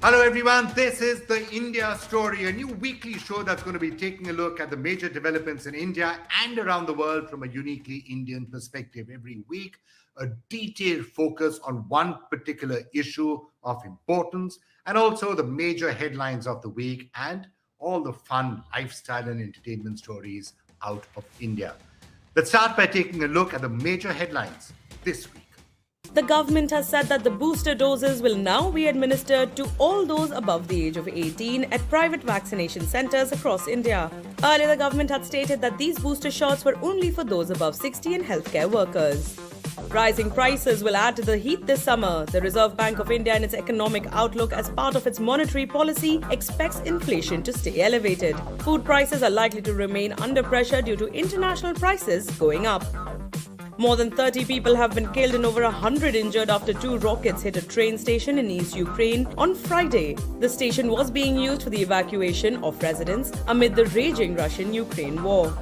Hello everyone, this is the India Story, a new weekly show that's going to be taking a look at the major developments in India and around the world from a uniquely Indian perspective. Every week, a detailed focus on one particular issue of importance and also the major headlines of the week and all the fun lifestyle and entertainment stories out of India. Let's start by taking a look at the major headlines this week. The government has said that the booster doses will now be administered to all those above the age of 18 at private vaccination centres across India. Earlier, the government had stated that these booster shots were only for those above 60 and healthcare workers. Rising prices will add to the heat this summer. The Reserve Bank of India, in its economic outlook as part of its monetary policy, expects inflation to stay elevated. Food prices are likely to remain under pressure due to international prices going up. More than 30 people have been killed and over 100 injured after 2 rockets hit a train station in East Ukraine on Friday. The station was being used for the evacuation of residents amid the raging Russian-Ukraine war.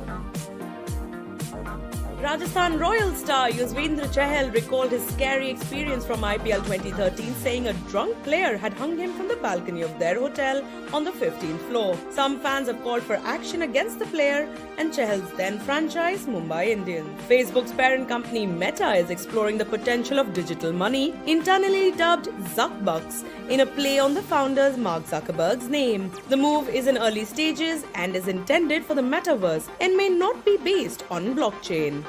Rajasthan Royal star Yuzvendra Chahal recalled his scary experience from IPL 2013, saying a drunk player had hung him from the balcony of their hotel on the 15th floor. Some fans have called for action against the player and Chahal's then franchise, Mumbai Indians. Facebook's parent company Meta is exploring the potential of digital money, internally dubbed Zuckbucks, in a play on the founder's Mark Zuckerberg's name. The move is in early stages and is intended for the metaverse and may not be based on blockchain.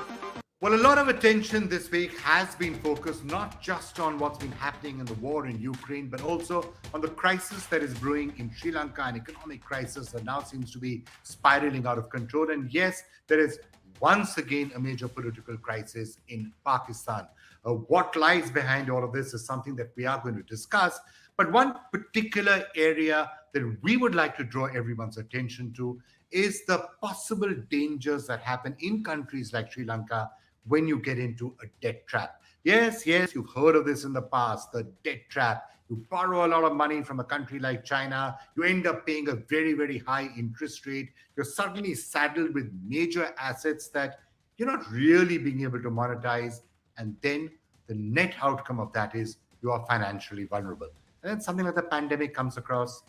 Well, a lot of attention this week has been focused not just on what's been happening in the war in Ukraine, but also on the crisis that is brewing in Sri Lanka, an economic crisis that now seems to be spiraling out of control. And yes, there is once again a major political crisis in Pakistan. What lies behind all of this is something that we are going to discuss. But one particular area that we would like to draw everyone's attention to is the possible dangers that happen in countries like Sri Lanka when you get into a debt trap. Yes, you've heard of this in the past, the debt trap. You borrow a lot of money from a country like China, you end up paying a very, very high interest rate. You're suddenly saddled with major assets that you're not really being able to monetize. And then the net outcome of that is you are financially vulnerable. And then something like the pandemic comes across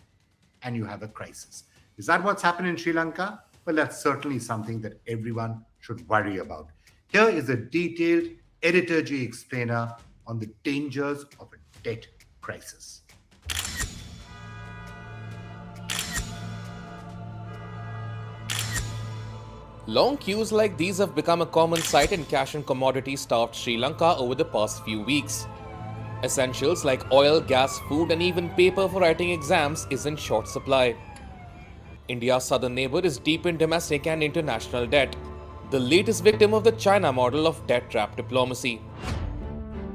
and you have a crisis. Is that what's happened in Sri Lanka? Well, that's certainly something that everyone should worry about. Here is a detailed Editorji explainer on the dangers of a debt crisis. Long queues like these have become a common sight in cash and commodity-starved Sri Lanka over the past few weeks. Essentials like oil, gas, food, and even paper for writing exams is in short supply. India's southern neighbor is deep in domestic and international debt, the latest victim of the China model of debt trap diplomacy.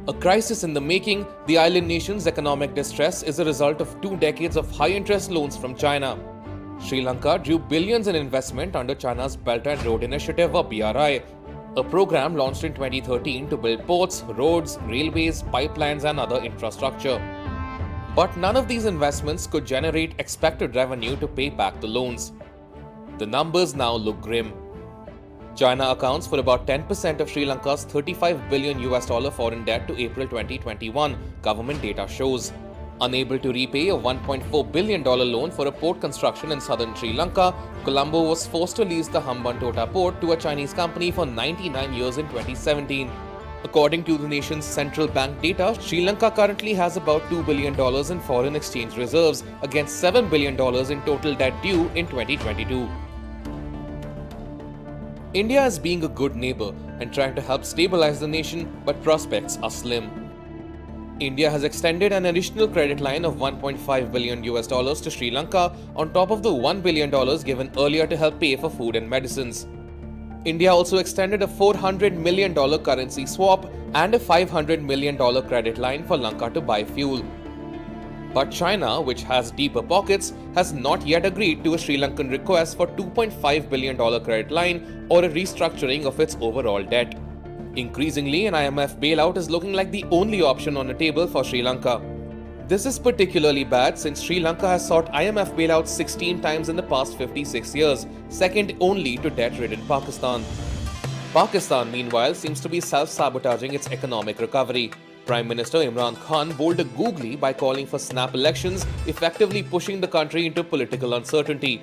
A crisis in the making, the island nation's economic distress is a result of 2 decades of high-interest loans from China. Sri Lanka drew billions in investment under China's Belt and Road Initiative, or BRI, a program launched in 2013 to build ports, roads, railways, pipelines, and other infrastructure. But none of these investments could generate expected revenue to pay back the loans. The numbers now look grim. China accounts for about 10% of Sri Lanka's $35 billion foreign debt to April 2021, government data shows. Unable to repay a $1.4 billion loan for a port construction in southern Sri Lanka, Colombo was forced to lease the Hambantota port to a Chinese company for 99 years in 2017. According to the nation's central bank data, Sri Lanka currently has about $2 billion in foreign exchange reserves against $7 billion in total debt due in 2022. India is being a good neighbor and trying to help stabilize the nation, but prospects are slim. India has extended an additional credit line of $1.5 billion to Sri Lanka on top of the $1 billion given earlier to help pay for food and medicines. India also extended a $400 million currency swap and a $500 million credit line for Lanka to buy fuel. But China, which has deeper pockets, has not yet agreed to a Sri Lankan request for $2.5 billion credit line or a restructuring of its overall debt. Increasingly, an IMF bailout is looking like the only option on the table for Sri Lanka. This is particularly bad since Sri Lanka has sought IMF bailouts 16 times in the past 56 years, second only to debt-ridden Pakistan. Pakistan, meanwhile, seems to be self-sabotaging its economic recovery. Prime Minister Imran Khan bowled a googly by calling for snap elections, effectively pushing the country into political uncertainty.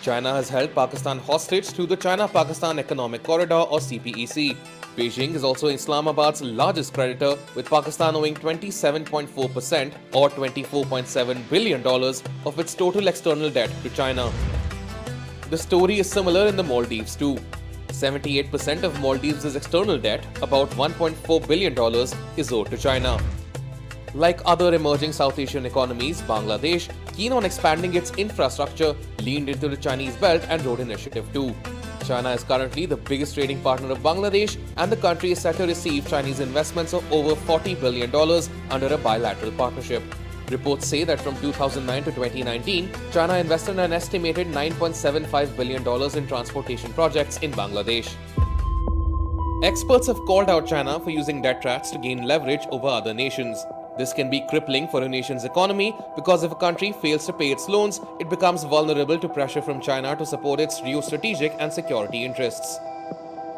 China has held Pakistan hostage through the China-Pakistan Economic Corridor or CPEC. Beijing is also Islamabad's largest creditor, with Pakistan owing 27.4% or $24.7 billion of its total external debt to China. The story is similar in the Maldives too. 78% of Maldives' external debt, about $1.4 billion, is owed to China. Like other emerging South Asian economies, Bangladesh, keen on expanding its infrastructure, leaned into the Chinese Belt and Road Initiative too. China is currently the biggest trading partner of Bangladesh, and the country is set to receive Chinese investments of over $40 billion under a bilateral partnership. Reports say that from 2009 to 2019, China invested an estimated $9.75 billion in transportation projects in Bangladesh. Experts have called out China for using debt traps to gain leverage over other nations. This can be crippling for a nation's economy because if a country fails to pay its loans, it becomes vulnerable to pressure from China to support its geostrategic and security interests.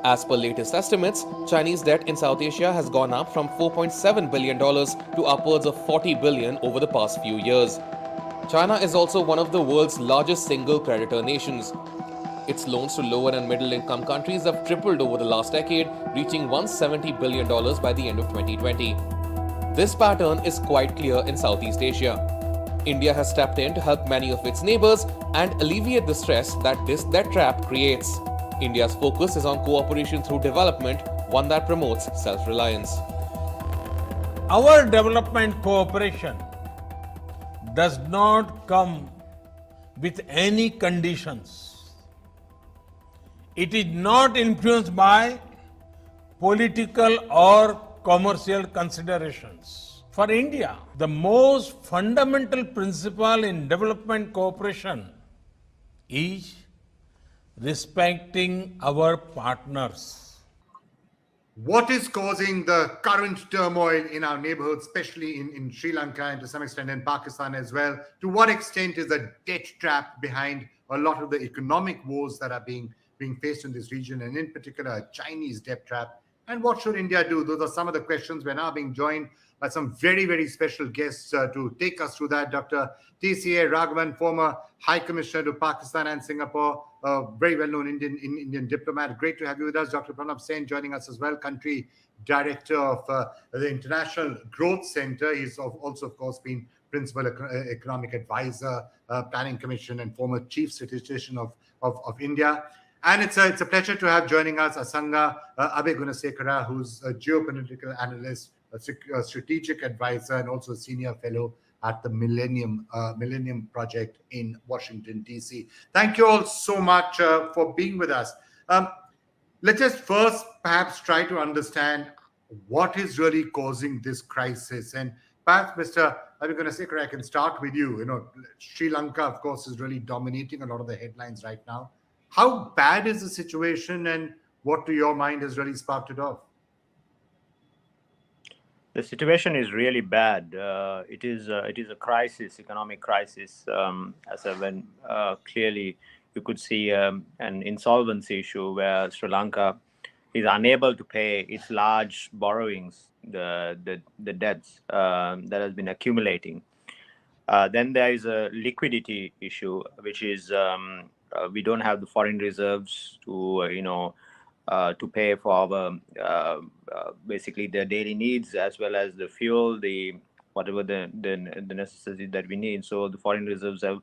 As per latest estimates, Chinese debt in South Asia has gone up from $4.7 billion to upwards of $40 billion over the past few years. China is also one of the world's largest single creditor nations. Its loans to lower and middle income countries have tripled over the last decade, reaching $170 billion by the end of 2020. This pattern is quite clear in Southeast Asia. India has stepped in to help many of its neighbors and alleviate the stress that this debt trap creates. India's focus is on cooperation through development, one that promotes self-reliance. Our development cooperation does not come with any conditions. It is not influenced by political or commercial considerations. For India, the most fundamental principle in development cooperation is respecting our partners. What is causing the current turmoil in our neighborhood, especially in Sri Lanka and to some extent in Pakistan as well? To what extent is the debt trap behind a lot of the economic woes that are being faced in this region, and in particular a Chinese debt trap? And what should India do? Those are some of the questions. We're now being joined by some very, very special guests to take us through that. Dr. TCA Raghavan, former High Commissioner to Pakistan and Singapore, a very well-known Indian diplomat. Great to have you with us. Dr. Pranab Sen joining us as well, Country Director of the International Growth Center. He's also, of course, been Principal Economic Advisor, Planning Commission, and former Chief Statistician of India. And it's a pleasure to have joining us Asanga Abeyagoonasekera, who's a geopolitical analyst, a strategic advisor, and also a senior fellow at the Millennium Project in Washington, D.C. Thank you all so much for being with us. Let's just first perhaps try to understand what is really causing this crisis. And perhaps, Mr. Abeyagoonasekera, I can start with you. Sri Lanka, of course, is really dominating a lot of the headlines right now. How bad is the situation, and what to your mind has really sparked it off? The situation is really bad. It is a crisis, economic crisis, when clearly you could see an insolvency issue where Sri Lanka is unable to pay its large borrowings, the debts that has been accumulating. Then there is a liquidity issue, which is we don't have the foreign reserves to pay for our basically the daily needs, as well as the fuel, whatever the necessity that we need. So the foreign reserves have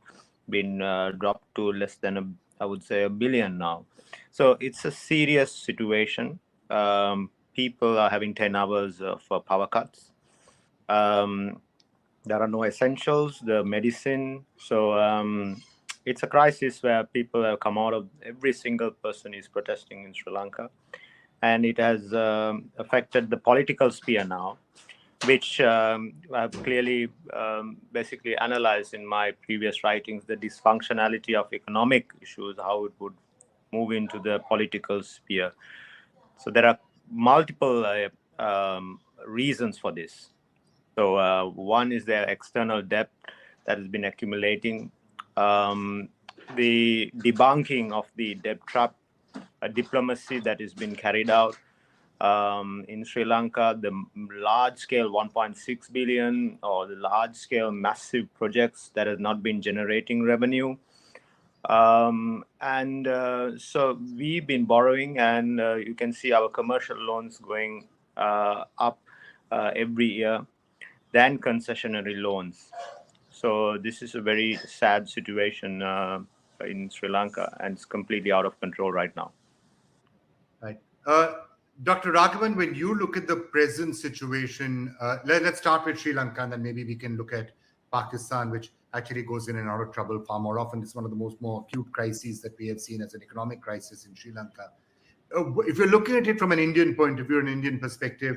been dropped to less than I would say $1 billion now. So it's a serious situation. People are having 10 hours of power cuts. There are no essentials, the medicine. So it's a crisis where people have come out of, every single person is protesting in Sri Lanka. And it has affected the political sphere now, which I've clearly basically analyzed in my previous writings, the dysfunctionality of economic issues, how it would move into the political sphere. So there are multiple reasons for this. So one is the external debt that has been accumulating. The debunking of the debt trap, a diplomacy that has been carried out, In Sri Lanka, the large-scale 1.6 billion or the large-scale massive projects that have not been generating revenue. So we've been borrowing, and you can see our commercial loans going up every year, then concessionary loans. So this is a very sad situation in Sri Lanka, and it's completely out of control right now. Right. Dr. Raghavan, when you look at the present situation, let's start with Sri Lanka, and then maybe we can look at Pakistan, which actually goes in and out of trouble far more often. It's one of the more acute crises that we have seen as an economic crisis in Sri Lanka. If you're looking at it from an Indian point of view, an Indian perspective,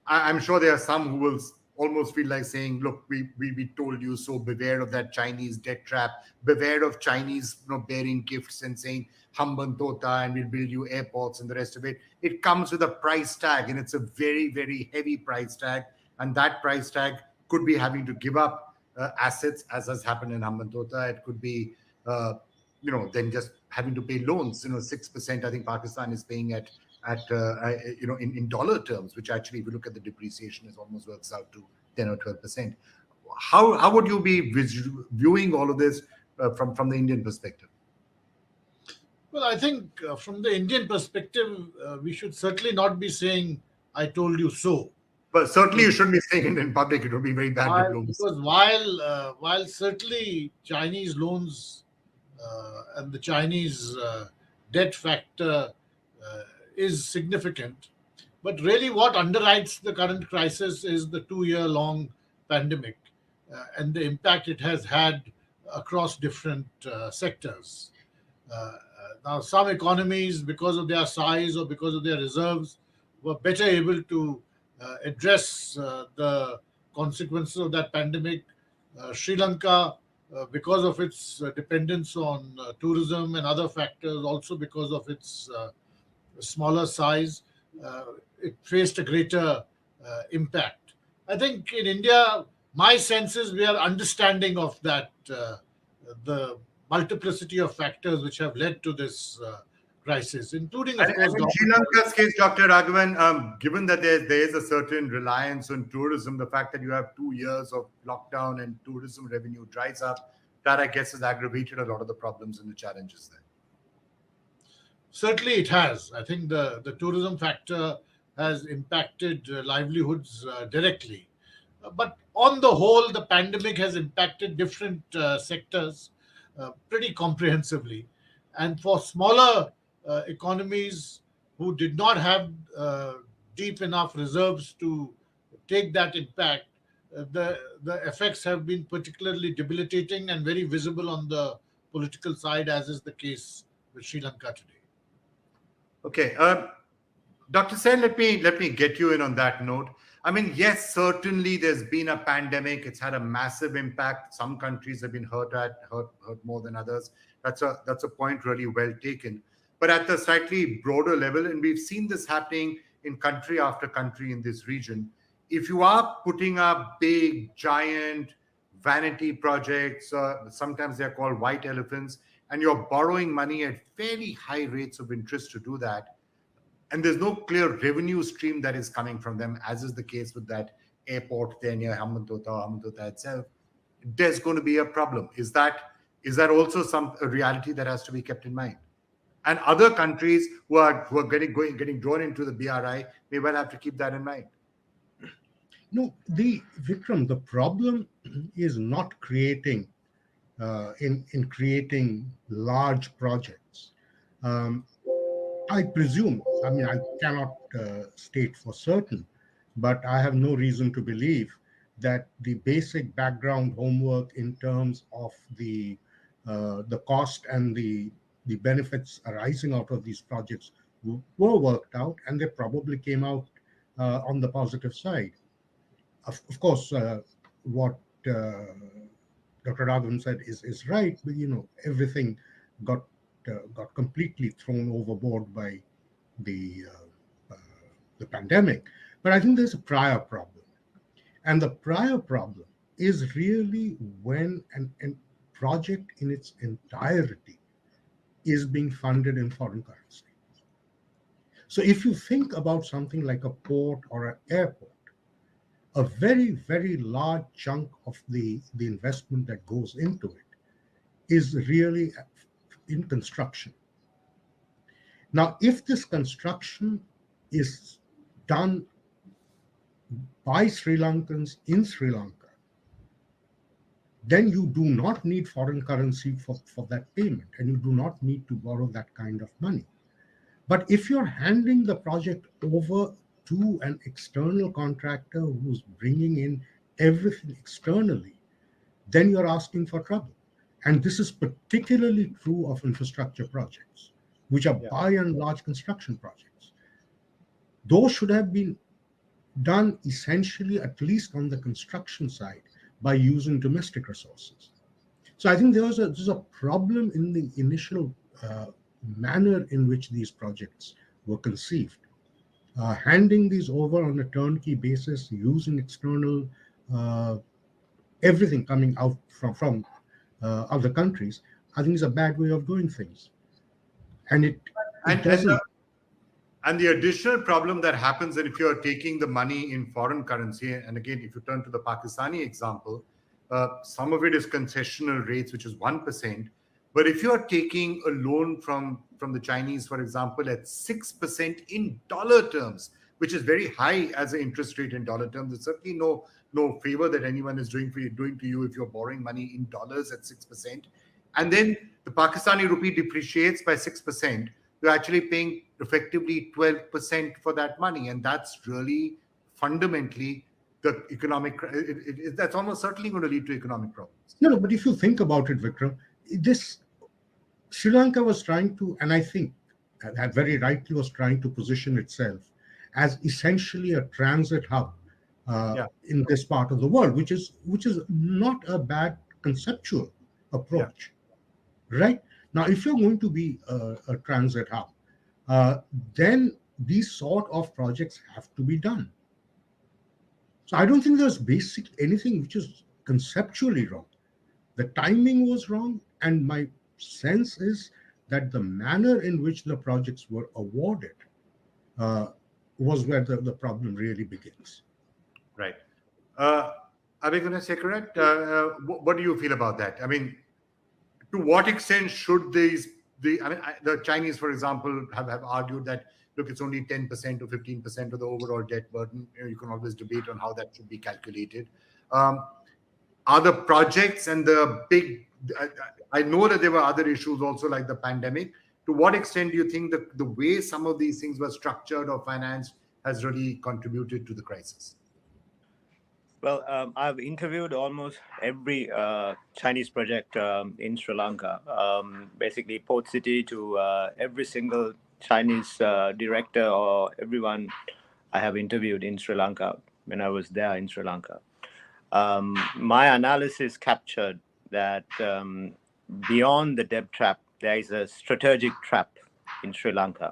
I'm sure there are some who will almost feel like saying, look, we told you so, beware of that Chinese debt trap, beware of Chinese bearing gifts and saying, Hamban Tota, and we'll build you airports and the rest of it. It comes with a price tag, and it's a very, very heavy price tag. And that price tag could be having to give up assets, as has happened in Hamban Tota. It could be, then just having to pay loans. 6%. I think Pakistan is paying at in dollar terms, which actually, if you look at the depreciation, is almost works out to 10 or 12%. How would you be viewing all of this from the Indian perspective? Well, I think from the Indian perspective, we should certainly not be saying, I told you so. But certainly you shouldn't be saying it in public. It would be very bad diplomacy. Because while certainly Chinese loans and the Chinese debt factor is significant, but really what underwrites the current crisis is the 2-year-long pandemic and the impact it has had across different sectors. Now, some economies, because of their size or because of their reserves, were better able to address the consequences of that pandemic. Sri Lanka, because of its dependence on tourism and other factors, also because of its smaller size, it faced a greater impact. I think in India, my sense is we are understanding of that, the multiplicity of factors which have led to this crisis, including, of course, in Sri Lanka's case, Dr. Raghavan, given that there is a certain reliance on tourism, the fact that you have 2 years of lockdown and tourism revenue dries up, that I guess has aggravated a lot of the problems and the challenges there. Certainly it has. I think the tourism factor has impacted livelihoods directly. But on the whole, the pandemic has impacted different sectors pretty comprehensively. And for smaller economies who did not have deep enough reserves to take that impact, the effects have been particularly debilitating and very visible on the political side, as is the case with Sri Lanka today. Okay, Dr. Sen, let me get you in on that note. I mean, yes, certainly there's been a pandemic. It's had a massive impact. Some countries have been hurt more than others. That's a point really well taken. But at the slightly broader level, and we've seen this happening in country after country in this region, if you are putting up big, giant vanity projects, sometimes they're called white elephants, and you're borrowing money at very high rates of interest to do that, and there's no clear revenue stream that is coming from them, as is the case with that airport there near Hamban Tota itself, there's going to be a problem. Is that also a reality that has to be kept in mind? And other countries who are getting drawn into the BRI may well have to keep that in mind. No, Vikram, the problem is not creating in creating large projects. I presume, I mean, I cannot state for certain, but I have no reason to believe that the basic background homework in terms of the cost and the benefits arising out of these projects were worked out, and they probably came out on the positive side. Of course, what Dr. Raghavan said is right, but everything got completely thrown overboard by the pandemic. But I think there's a prior problem, and the prior problem is really when a project in its entirety is being funded in foreign currency. So if you think about something like a port or an airport, a very, very large chunk of the investment that goes into it is really in construction. Now, if this construction is done by Sri Lankans in Sri Lanka, then you do not need foreign currency for that payment, and you do not need to borrow that kind of money. But if you're handing the project over to an external contractor who's bringing in everything externally, then you're asking for trouble. And this is particularly true of infrastructure projects, which are by and large construction projects. Those should have been done essentially, at least on the construction side, by using domestic resources. So I think there's a problem in the initial manner in which these projects were conceived. Handing these over on a turnkey basis, using external everything coming out from other countries, I think is a bad way of doing things. And it doesn't. And the additional problem that happens that if you're taking the money in foreign currency, and again, if you turn to the Pakistani example, some of it is concessional rates, which is 1%. But if you're taking a loan from the Chinese, for example, at 6% in dollar terms, which is very high as an interest rate in dollar terms, there's certainly no favor that anyone is doing to you if you're borrowing money in dollars at 6%. And then the Pakistani rupee depreciates by 6%. You're actually paying effectively 12% for that money. And that's really fundamentally the economic, that's almost certainly going to lead to economic problems. No, but if you think about it, Vikram, this Sri Lanka was trying to, and I think very rightly was trying to position itself as essentially a transit hub in this part of the world, which is not a bad conceptual approach, right? Now, if you're going to be a transit hub, then these sort of projects have to be done. So I don't think there's anything which is conceptually wrong. The timing was wrong, and my sense is that the manner in which the projects were awarded was where the problem really begins. Right. Abeyagoonasekera, what do you feel about that? I mean, to what extent should the Chinese, for example, have argued that, look, it's only 10% or 15% of the overall debt burden. You can always debate on how that should be calculated. Are the projects and the big, I know that there were other issues also like the pandemic. To what extent do you think that the way some of these things were structured or financed has really contributed to the crisis? Well, I've interviewed almost every Chinese project in Sri Lanka, basically Port City to every single Chinese director or everyone I have interviewed in Sri Lanka when I was there in Sri Lanka. My analysis captured that beyond the debt trap, there is a strategic trap in Sri Lanka.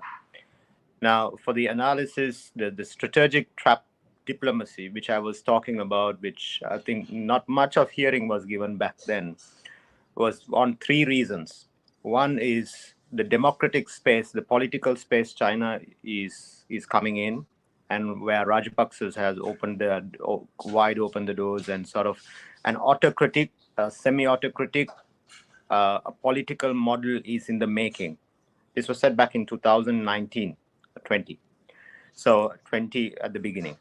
Now, for the analysis, the strategic trap diplomacy, which I was talking about, which I think not much of hearing was given back then, was on three reasons. One is the democratic space, the political space China is coming in, and where Rajapaksa has wide open the doors, and sort of an autocratic, semi-autocratic political model is in the making. This was said back in 2019, 20. So 20 at the beginning.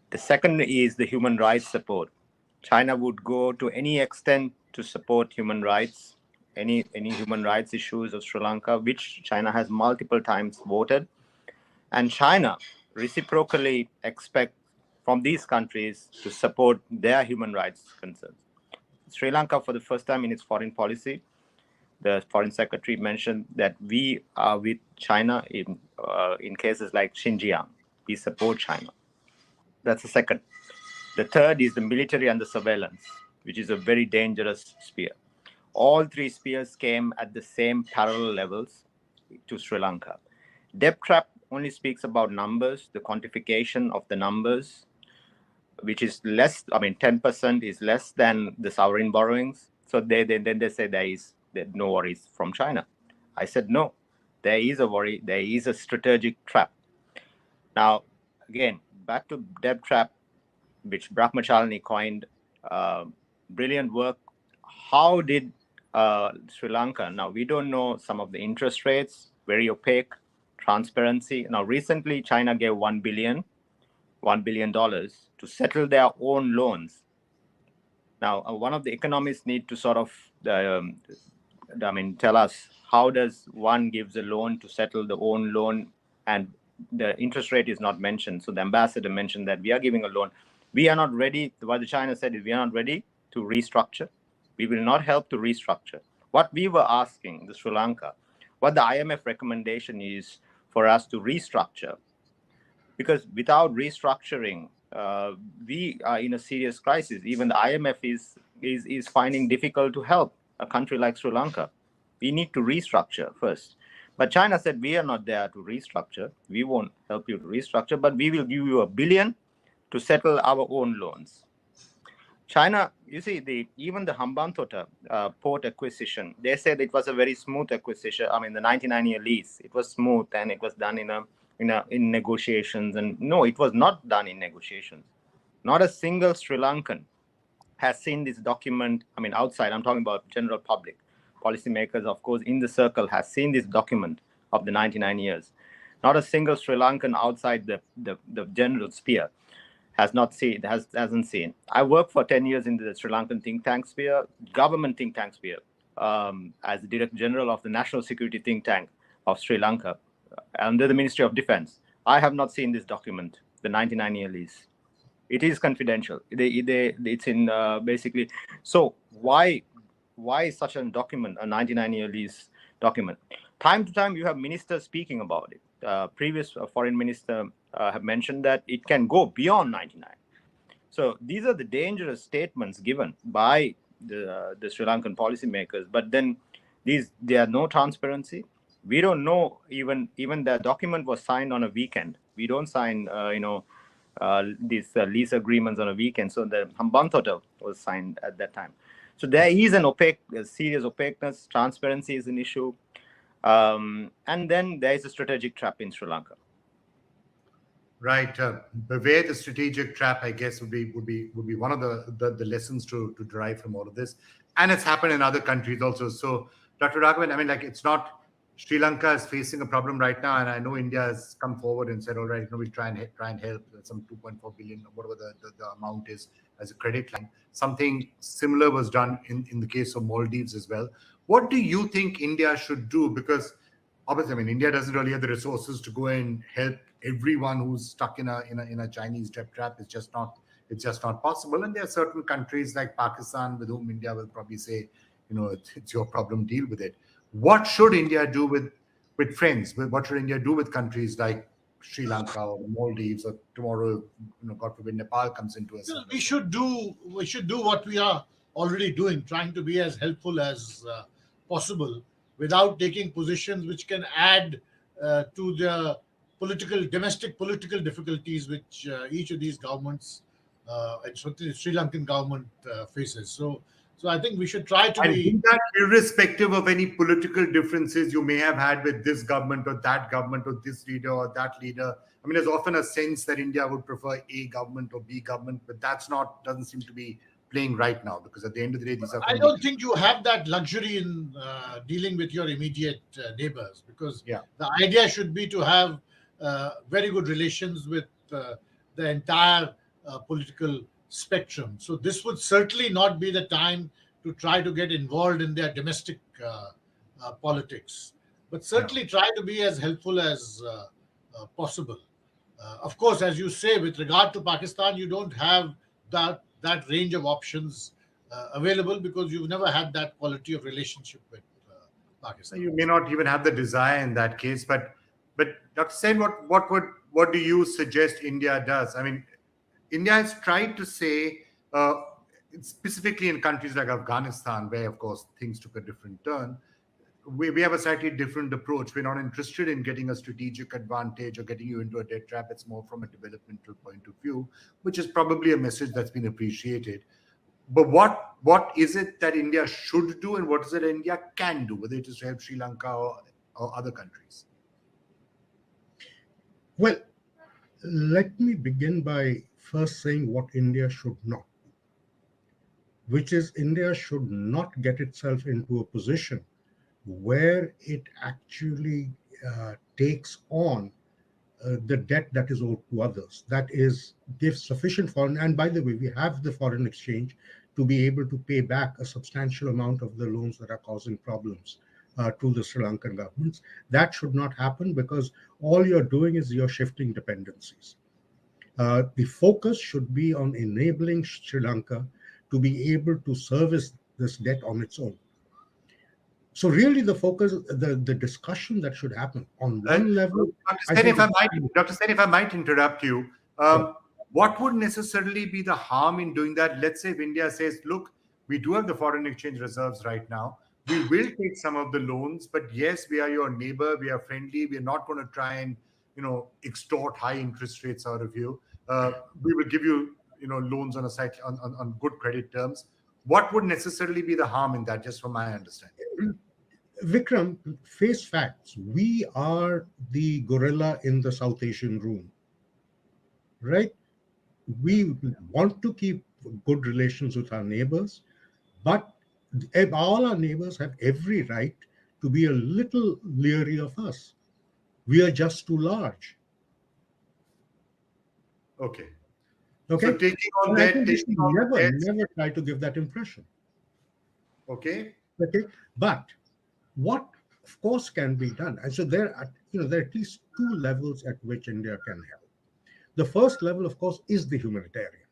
The second is the human rights support. China would go to any extent to support human rights, any human rights issues of Sri Lanka, which China has multiple times voted. And China reciprocally expects from these countries to support their human rights concerns. Sri Lanka, for the first time in its foreign policy, the foreign secretary mentioned that we are with China in cases like Xinjiang. We support China. That's the second. The third is the military and the surveillance, which is a very dangerous sphere. All three spheres came at the same parallel levels to Sri Lanka. Debt trap only speaks about numbers, the quantification of the numbers, which is less, 10% is less than the sovereign borrowings. So then they say there no worries from China. I said no. there is a worry, there is a strategic trap. Now, again, back to debt trap, which Brahmachalani coined. Brilliant work. How did Sri Lanka? Now, we don't know some of the interest rates, very opaque, transparency. Now, recently, China gave $1 billion to settle their own loans. Now, one of the economists need to sort of, tell us how does one gives a loan to settle the own loan, and the interest rate is not mentioned. So the ambassador mentioned that we are giving a loan. We are not ready. What the China said is we are not ready to restructure. We will not help to restructure. What we were asking the Sri Lanka, what the IMF recommendation is for us to restructure, because without restructuring, we are in a serious crisis. Even the IMF is finding difficult to help a country like Sri Lanka. We need to restructure first. But China said, we are not there to restructure. We won't help you to restructure, but we will give you $1 billion to settle our own loans. China, you see, even the Hambantota port acquisition, they said it was a very smooth acquisition. I mean, the 99-year lease, it was smooth and it was done in negotiations. And no, it was not done in negotiations. Not a single Sri Lankan has seen this document. I mean, outside, I'm talking about general public. Policymakers, of course, in the circle has seen this document of the 99 years. Not a single Sri Lankan outside the general sphere hasn't seen. I worked for 10 years in the Sri Lankan think tank sphere, government think tank sphere, as the Director General of the National Security Think Tank of Sri Lanka, under the Ministry of Defense. I have not seen this document, the 99-year lease. It is confidential. It's in basically. So why such a document, a 99-year lease document? Time to time, you have ministers speaking about it. Previous foreign minister have mentioned that it can go beyond 99. So these are the dangerous statements given by the Sri Lankan policymakers. But then there are no transparency. We don't know even the document was signed on a weekend. We don't sign these lease agreements on a weekend. So the Hambantota was signed at that time. So there is a serious opaqueness. Transparency is an issue. And then there is a strategic trap in Sri Lanka. Right. Beware the strategic trap, I guess, would be one of the lessons to derive from all of this. And it's happened in other countries also. So, Dr. Raghavan, I mean, like, it's not Sri Lanka is facing a problem right now, and I know India has come forward and said, all right, we'll try and help some 2.4 billion, whatever the amount is, as a credit line. Something similar was done in the case of Maldives as well. What do you think India should do? Because obviously, I mean, India doesn't really have the resources to go and help everyone who's stuck in a Chinese debt trap. It's just not possible. And there are certain countries like Pakistan with whom India will probably say, it's your problem, deal with it. What should India do with friends? What should India do with countries like Sri Lanka or the Maldives, or tomorrow, God forbid, Nepal comes into us? We should do what we are already doing, trying to be as helpful as possible, without taking positions which can add to the domestic political difficulties which each of these governments, and the Sri Lankan government faces. So I think we should try to be that, irrespective of any political differences you may have had with this government or that government or this leader or that leader. I mean, there's often a sense that India would prefer A government or B government, but doesn't seem to be playing right now, because at the end of the day, these are. I don't think you have that luxury in dealing with your immediate neighbors, because the idea should be to have very good relations with the entire political spectrum. So this would certainly not be the time to try to get involved in their domestic politics, but certainly try to be as helpful as possible. Of course, as you say, with regard to Pakistan, you don't have that range of options available, because you've never had that quality of relationship with Pakistan. You may not even have the desire in that case, but Dr. Sen, what do you suggest India does? I mean, India has tried to say, specifically in countries like Afghanistan, where, of course, things took a different turn, we have a slightly different approach. We're not interested in getting a strategic advantage or getting you into a debt trap. It's more from a developmental point of view, which is probably a message that's been appreciated. But what is it that India should do, and what is it India can do, whether it is to help Sri Lanka or or other countries? Well, let me begin by first saying what India should not, which is India should not get itself into a position where it actually takes on the debt that is owed to others. That is, gives sufficient foreign, and by the way, we have the foreign exchange to be able to pay back a substantial amount of the loans that are causing problems to the Sri Lankan governments. That should not happen because all you're doing is you're shifting dependencies. The focus should be on enabling Sri Lanka to be able to service this debt on its own. So really the focus, the discussion that should happen on one level. Dr. Sen, if I might interrupt you, what would necessarily be the harm in doing that? Let's say if India says, look, we do have the foreign exchange reserves right now. We will take some of the loans, but yes, we are your neighbor. We are friendly. We are not going to try and, extort high interest rates out of you. We will give you, loans on on good credit terms. What would necessarily be the harm in that, just from my understanding? Vikram, face facts. We are the gorilla in the South Asian room, right? We want to keep good relations with our neighbors, but all our neighbors have every right to be a little leery of us. We are just too large. Okay. Okay. So taking on that, never try to give that impression. Okay. Okay. But what, of course, can be done, and so there are at least two levels at which India can help. The first level, of course, is the humanitarian.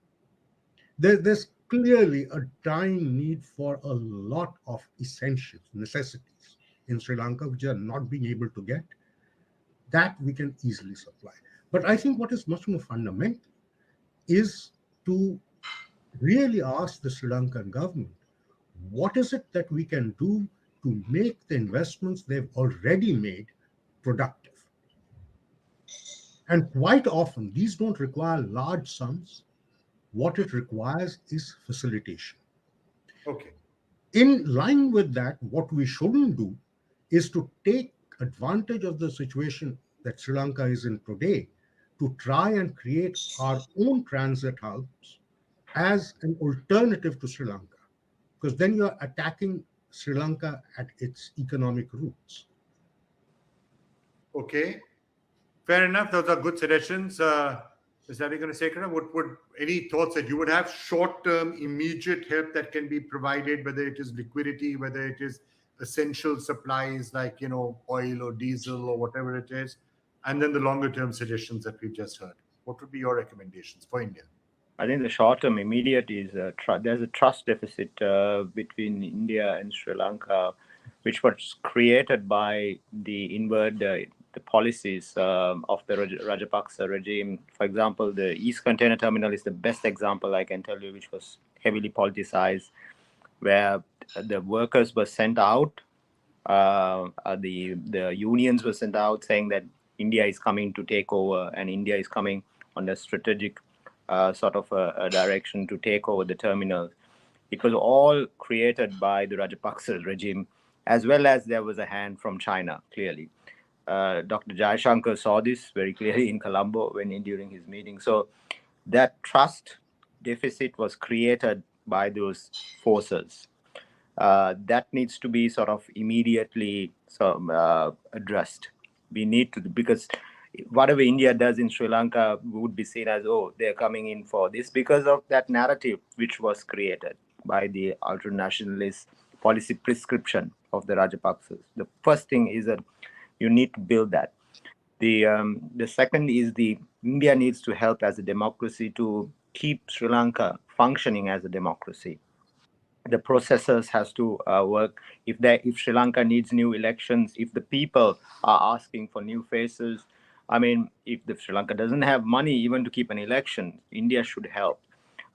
There's clearly a dying need for a lot of essentials, necessities in Sri Lanka, which are not being able to get. That we can easily supply. But I think what is much more fundamental is to really ask the Sri Lankan government, what is it that we can do to make the investments they've already made productive? And quite often, these don't require large sums. What it requires is facilitation. Okay. In line with that, what we shouldn't do is to take advantage of the situation that Sri Lanka is in today to try and create our own transit hubs as an alternative to Sri Lanka, because then you're attacking Sri Lanka at its economic roots. Okay. Fair enough. Those are good suggestions. Mr. Abeyagoonasekera, would any thoughts that you would have, short-term, immediate help that can be provided, whether it is liquidity, whether it is essential supplies like, oil or diesel or whatever it is, and then the longer-term suggestions that we've just heard? What would be your recommendations for India? I think the short-term immediate is there's a trust deficit between India and Sri Lanka, which was created by the inward the policies of the Rajapaksa regime. For example, the East Container Terminal is the best example I can tell you, which was heavily politicized, where the workers were sent out, the unions were sent out saying that India is coming to take over and India is coming on a strategic sort of a direction to take over the terminal. It was all created by the Rajapaksa regime, as well as there was a hand from China, clearly. Dr. Jaishankar saw this very clearly in Colombo during his meeting. So that trust deficit was created by those forces. That needs to be sort of immediately addressed. We need to, because whatever India does in Sri Lanka would be seen as, oh, they're coming in for this, because of that narrative which was created by the ultra-nationalist policy prescription of the Rajapaksas. The first thing is that you need to build that. The second is India needs to help as a democracy to keep Sri Lanka functioning as a democracy. The processes has to work. If Sri Lanka needs new elections, if the people are asking for new faces, I mean, if the Sri Lanka doesn't have money even to keep an election, India should help.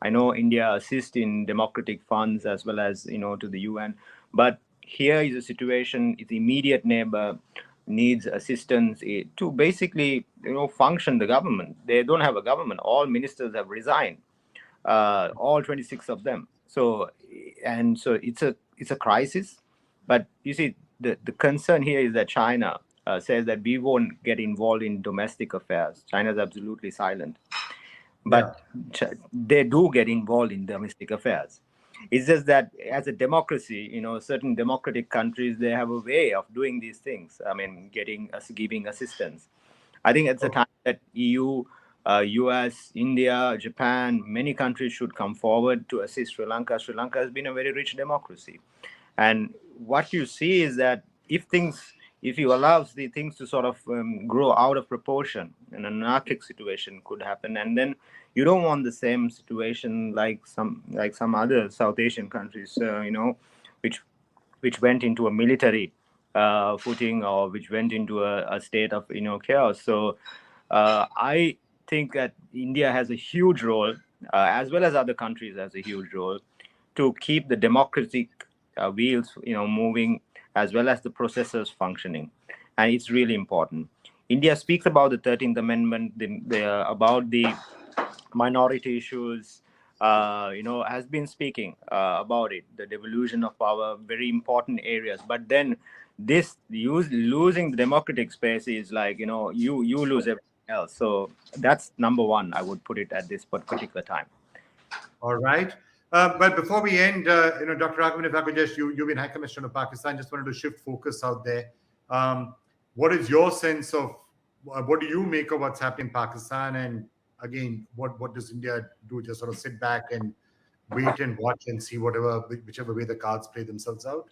I know India assists in democratic funds as well as to the UN, but here is a situation: its immediate neighbor needs assistance to basically function the government. They don't have a government. All ministers have resigned, all 26 of them. So it's a crisis. But you see, the concern here is that China says that we won't get involved in domestic affairs. China is absolutely silent, but they do get involved in domestic affairs. It's just that as a democracy, certain democratic countries, they have a way of doing these things. I mean, giving assistance. I think it's a time that EU, US, India, Japan, many countries should come forward to assist Sri Lanka. Sri Lanka has been a very rich democracy. And what you see is that if you allow the things to sort of grow out of proportion, an anarchic situation could happen, and then you don't want the same situation like some other South Asian countries, which went into a military footing, or which went into a state of chaos. So I think that India has a huge role, as well as other countries has a huge role, to keep the democratic wheels moving, as well as the processes functioning, and it's really important. India speaks about the 13th Amendment, about the minority issues, has been speaking about it, the devolution of power, very important areas. But then losing the democratic space is like, you lose everything else. So that's number one, I would put it at this particular time. All right. But before we end, Dr. Raghavan, if I could just, you've been High Commissioner of Pakistan, just wanted to shift focus out there. What is your sense of, what do you make of what's happening in Pakistan? And again, what does India do? Just sort of sit back and wait and watch and see whichever way the cards play themselves out?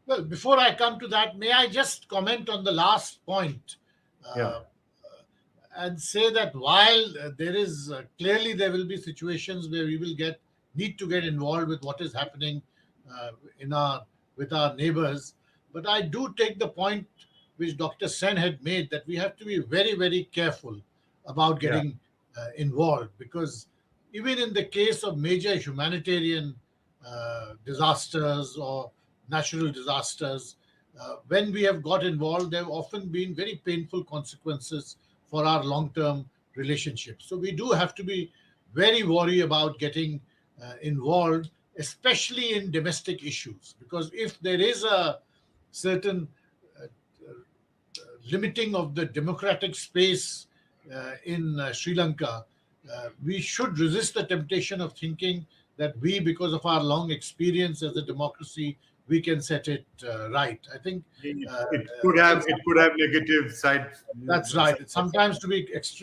Well, before I come to that, may I just comment on the last point? And say that while there is clearly there will be situations where we will need to get involved with what is happening with our neighbors, but I do take the point which Dr. Sen had made, that we have to be very, very careful about getting involved, because even in the case of major humanitarian disasters or natural disasters, when we have got involved, there have often been very painful consequences for our long-term relationships. So we do have to be very worried about getting involved, especially in domestic issues, because if there is a certain limiting of the democratic space in Sri Lanka, we should resist the temptation of thinking that we, because of our long experience as a democracy, we can set it right. I think it could have negative sides. That's right. It's sometimes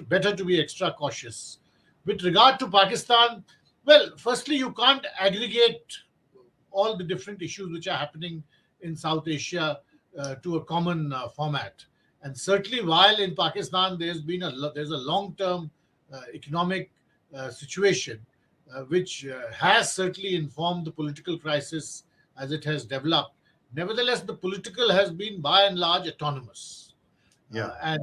better to be extra cautious. With regard to Pakistan, well, firstly, you can't aggregate all the different issues which are happening in South Asia to a common format. And certainly, while in Pakistan there's a long-term economic situation which has certainly informed the political crisis as it has developed. Nevertheless, the political has been by and large autonomous. And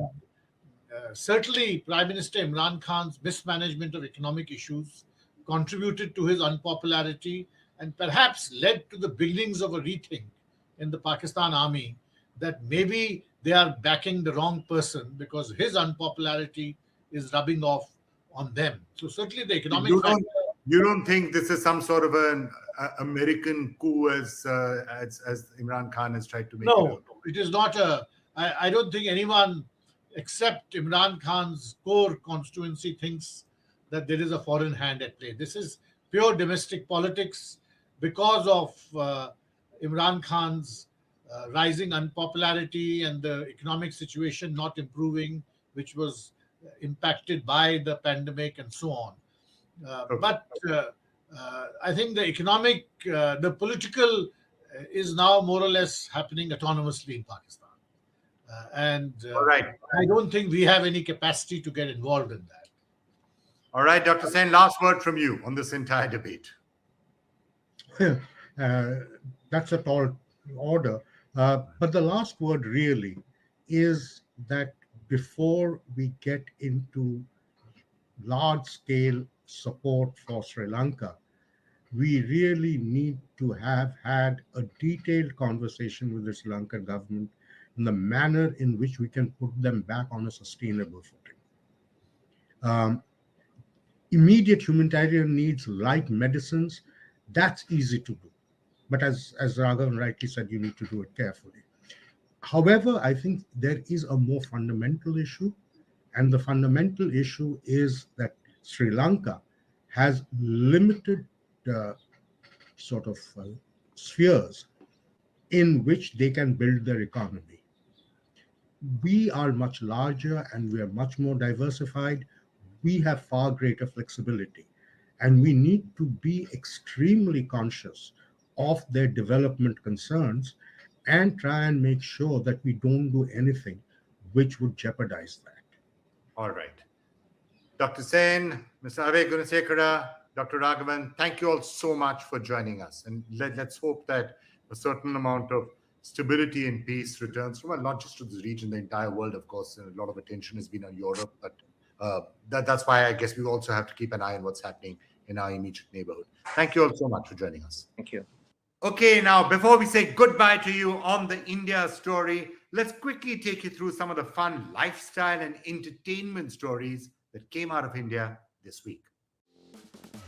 certainly Prime Minister Imran Khan's mismanagement of economic issues contributed to his unpopularity and perhaps led to the beginnings of a rethink in the Pakistan army that maybe they are backing the wrong person because his unpopularity is rubbing off on them. So certainly the economic You don't think this is some sort of an American coup as Imran Khan has tried to make it out? No, it is not I don't think anyone except Imran Khan's core constituency thinks that there is a foreign hand at play. This is pure domestic politics because of Imran Khan's rising unpopularity and the economic situation not improving, which was impacted by the pandemic and so on. But I think the political is now more or less happening autonomously in Pakistan. All right. I don't think we have any capacity to get involved in that. All right, Dr. Sen, last word from you on this entire debate. That's a tall order. But the last word really is that before we get into large-scale support for Sri Lanka, we really need to have had a detailed conversation with the Sri Lankan government in the manner in which we can put them back on a sustainable footing. Immediate humanitarian needs like medicines, that's easy to do. But as Raghavan rightly said, you need to do it carefully. However, I think there is a more fundamental issue, and the fundamental issue is that Sri Lanka has limited sort of spheres in which they can build their economy. We are much larger and we are much more diversified. We have far greater flexibility, and we need to be extremely conscious of their development concerns and try and make sure that we don't do anything which would jeopardize that. All right. Dr. Sen, Mr. Abeyagoonasekera, Dr. Raghavan, thank you all so much for joining us. And let's hope that a certain amount of stability and peace returns from, not just to this region, the entire world, of course. A lot of attention has been on Europe, but that's why I guess we also have to keep an eye on what's happening in our immediate neighborhood. Thank you all so much for joining us. Thank you. Okay, now before we say goodbye to you on the India story, let's quickly take you through some of the fun lifestyle and entertainment stories that came out of India this week.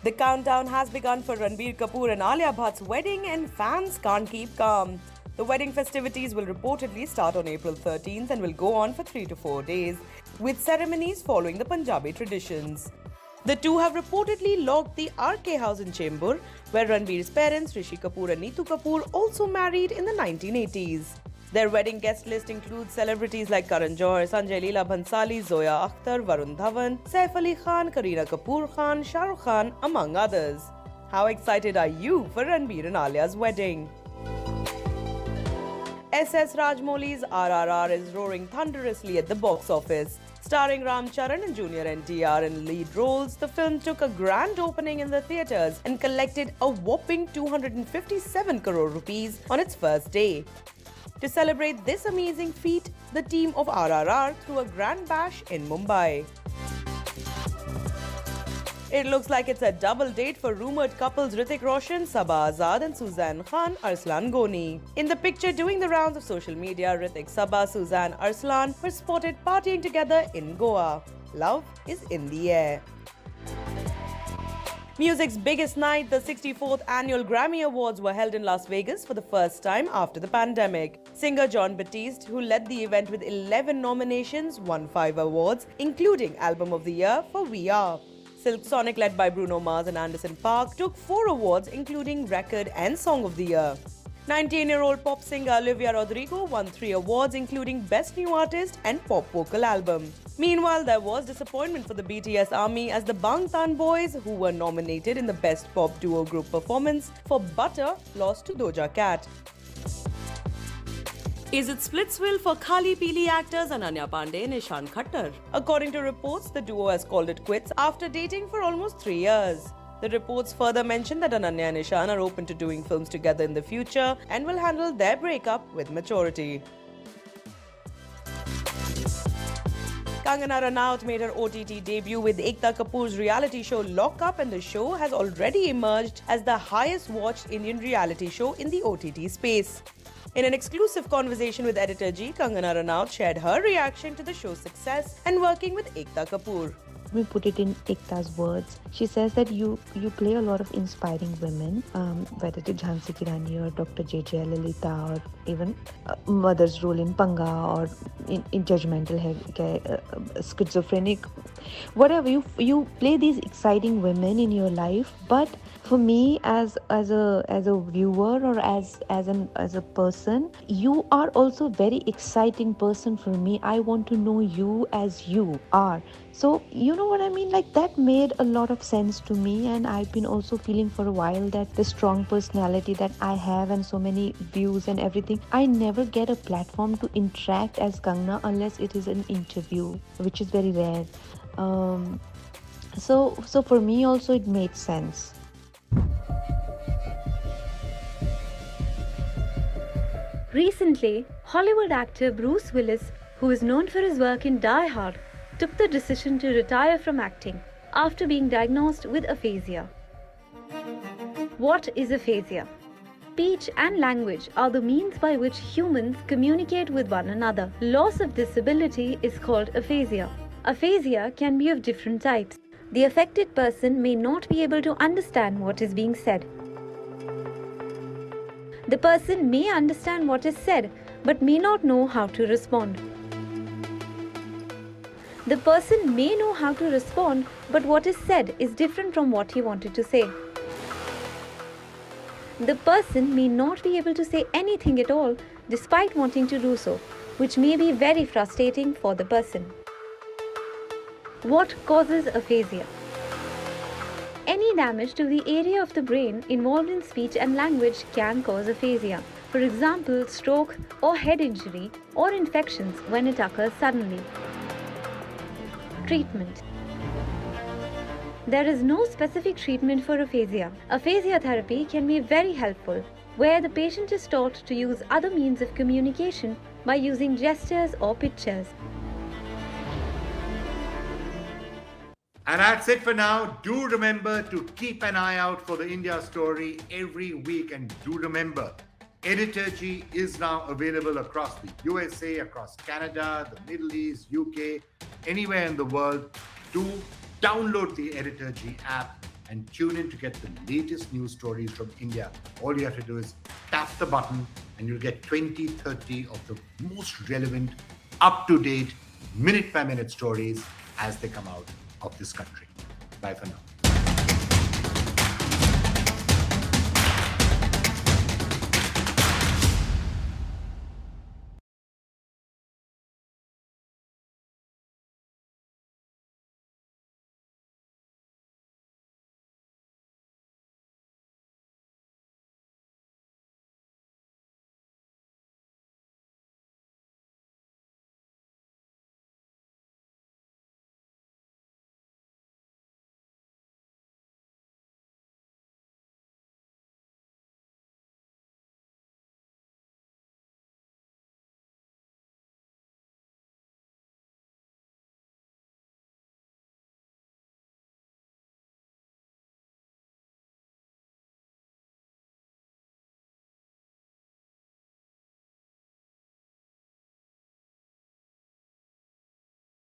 The countdown has begun for Ranbir Kapoor and Alia Bhatt's wedding, and fans can't keep calm. The wedding festivities will reportedly start on April 13th and will go on for 3 to 4 days, with ceremonies following the Punjabi traditions. The two have reportedly logged the RK house in Chembur, where Ranbir's parents, Rishi Kapoor and Neetu Kapoor, also married in the 1980s. Their wedding guest list includes celebrities like Karan Johar, Sanjay Leela Bhansali, Zoya Akhtar, Varun Dhawan, Saif Ali Khan, Kareena Kapoor Khan, Shah Rukh Khan, among others. How excited are you for Ranbir and Alia's wedding? SS Rajmouli's RRR is roaring thunderously at the box office. Starring Ram Charan and Junior NTR in lead roles, the film took a grand opening in the theatres and collected a whopping 257 crore rupees on its first day. To celebrate this amazing feat, the team of RRR threw a grand bash in Mumbai. It looks like it's a double date for rumoured couples Hrithik Roshan, Sabah Azad and Suzanne Khan Arslan Goni. In the picture doing the rounds of social media, Hrithik, Sabah, Suzanne, Arslan were spotted partying together in Goa. Love is in the air. Music's biggest night, the 64th annual Grammy Awards, were held in Las Vegas for the first time after the pandemic. Singer Jon Batiste, who led the event with 11 nominations, won 5 awards, including Album of the Year for We Are. Silk Sonic, led by Bruno Mars and Anderson .Paak, took 4 awards, including Record and Song of the Year. 19-year-old pop singer Olivia Rodrigo won 3 awards, including Best New Artist and Pop Vocal Album. Meanwhile, there was disappointment for the BTS army as the Bangtan Boys, who were nominated in the Best Pop Duo Group Performance for Butter, lost to Doja Cat. Is it Splitsville for Khali Pili actors Ananya Pandey and Ishan Khattar? According to reports, the duo has called it quits after dating for almost 3 years. The reports further mention that Ananya and Ishan are open to doing films together in the future and will handle their breakup with maturity. Kangana Ranaut made her OTT debut with Ekta Kapoor's reality show Lock Up, and the show has already emerged as the highest watched Indian reality show in the OTT space. In an exclusive conversation with Editorji, Kangana Ranaut shared her reaction to the show's success and working with Ekta Kapoor. Let me put it in Ekta's words. She says that you play a lot of inspiring women, whether it's Jhansi Ki Rani or Dr. J.J. Lalitha, or even mother's role in Panga, or in Judgmental, Schizophrenic, whatever. You play these exciting women in your life, but for me, as a viewer or as a person, you are also a very exciting person for me. I want to know you as you are. So you know what I mean? Like, that made a lot of sense to me, and I've been also feeling for a while that the strong personality that I have and so many views and everything, I never get a platform to interact as Kangna unless it is an interview, which is very rare. So for me also it made sense. Recently, Hollywood actor Bruce Willis, who is known for his work in Die Hard, took the decision to retire from acting after being diagnosed with aphasia. What is aphasia? Speech and language are the means by which humans communicate with one another. Loss of this ability is called aphasia. Aphasia can be of different types. The affected person may not be able to understand what is being said. The person may understand what is said but may not know how to respond. The person may know how to respond, but what is said is different from what he wanted to say. The person may not be able to say anything at all despite wanting to do so, which may be very frustrating for the person. What causes aphasia? Any damage to the area of the brain involved in speech and language can cause aphasia. For example, stroke or head injury or infections when it occurs suddenly. Treatment. There is no specific treatment for aphasia. Aphasia therapy can be very helpful, where the patient is taught to use other means of communication by using gestures or pictures. And that's it for now. Do remember to keep an eye out for the India story every week. And do remember, Editorji is now available across the USA, across Canada, the Middle East, UK, anywhere in the world. Do download the Editorji app and tune in to get the latest news stories from India. All you have to do is tap the button and you'll get 20, 30 of the most relevant, up-to-date, minute-by-minute stories as they come out of this country. Bye for now.